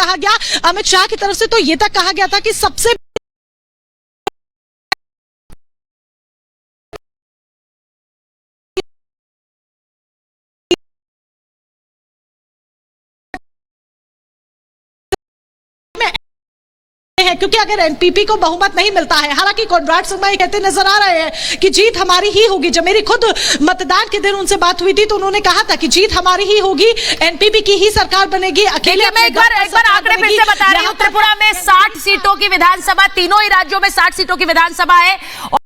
कहा गया अमित शाह की तरफ से, तो ये तक कहा गया था कि सबसे है, क्योंकि अगर एनपीपी को बहुमत नहीं मिलता है, हालांकि कॉनराड संगमा कहते नजर आ रहे हैं कि जीत हमारी ही होगी। जब मेरी खुद मतदान के दिन उनसे बात हुई थी तो उन्होंने कहा था कि जीत हमारी ही होगी, एनपीपी की ही सरकार बनेगी। अकेले मैं एक बार आंकड़े फिर से बता रही हूं, त्रिपुरा में 60 सीटों की विधानसभा, तीनों ही राज्यों में 60 सीटों की विधानसभा है और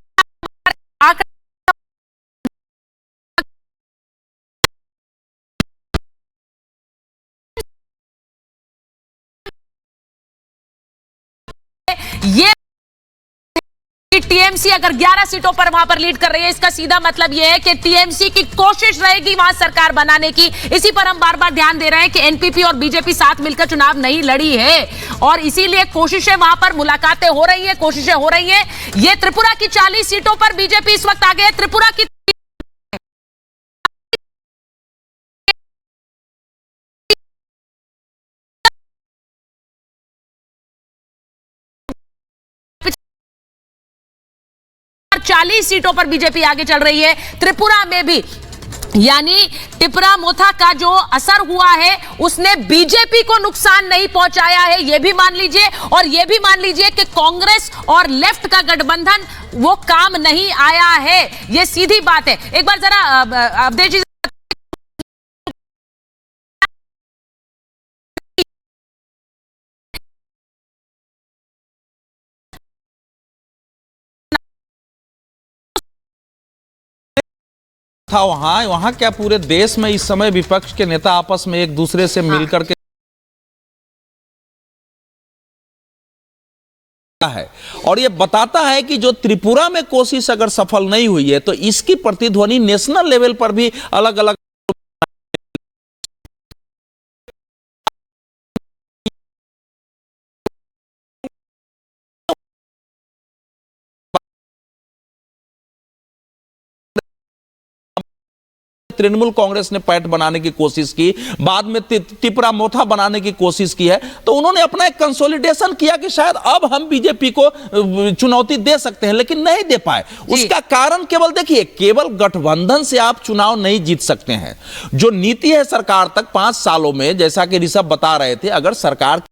ये टीएमसी अगर 11 सीटों पर वहां पर लीड कर रही है, इसका सीधा मतलब यह है कि टीएमसी की कोशिश रहेगी वहां सरकार बनाने की। इसी पर हम बार बार ध्यान दे रहे हैं कि एनपीपी और बीजेपी साथ मिलकर चुनाव नहीं लड़ी है और इसीलिए कोशिशें वहां पर, मुलाकातें हो रही है, कोशिशें हो रही है। ये त्रिपुरा की 40 सीटों पर बीजेपी इस वक्त आगे है। त्रिपुरा की चालीस सीटों पर बीजेपी आगे चल रही है। त्रिपुरा में भी यानी टिपरा मोथा का जो असर हुआ है उसने बीजेपी को नुकसान नहीं पहुंचाया है, यह भी मान लीजिए। और यह भी मान लीजिए कि कांग्रेस और लेफ्ट का गठबंधन वो काम नहीं आया है, यह सीधी बात है। एक बार जरा अवधेश जी था वहां क्या पूरे देश में इस समय विपक्ष के नेता आपस में एक दूसरे से मिलकर के है और ये बताता है कि जो त्रिपुरा में कोशिश अगर सफल नहीं हुई है तो इसकी प्रतिध्वनि नेशनल लेवल पर भी अलग अलग तृणमूल कांग्रेस ने पैठ बनाने की कोशिश की, बाद में टिपरा मोथा बनाने की कोशिश की है, तो उन्होंने अपना एक कंसोलिडेशन किया कि शायद अब हम बीजेपी को चुनौती दे सकते हैं, लेकिन नहीं दे पाए। उसका कारण केवल देखिए, केवल गठबंधन से आप चुनाव नहीं जीत सकते हैं। जो नीति है सरकार तक 5 सालों में, जैसा कि ऋषभ बता रहे थे, अगर सरकार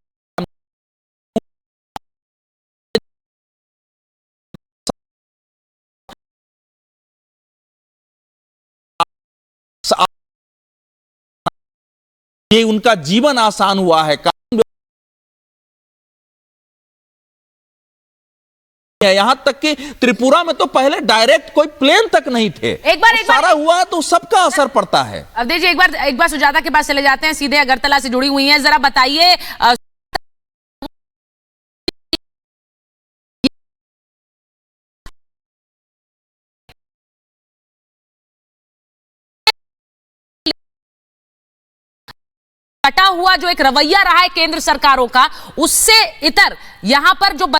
ये उनका जीवन आसान हुआ है, यहां तक कि त्रिपुरा में तो पहले डायरेक्ट कोई प्लेन तक नहीं थे। एक बार सारा हुआ तो सबका असर पड़ता है। अवधेश जी एक बार सुजाता के पास चले जाते हैं, सीधे अगरतला से जुड़ी हुई हैं, जरा बताइए। कटा हुआ जो एक रवैया रहा है केंद्र सरकारों का, उससे इतर यहां पर जो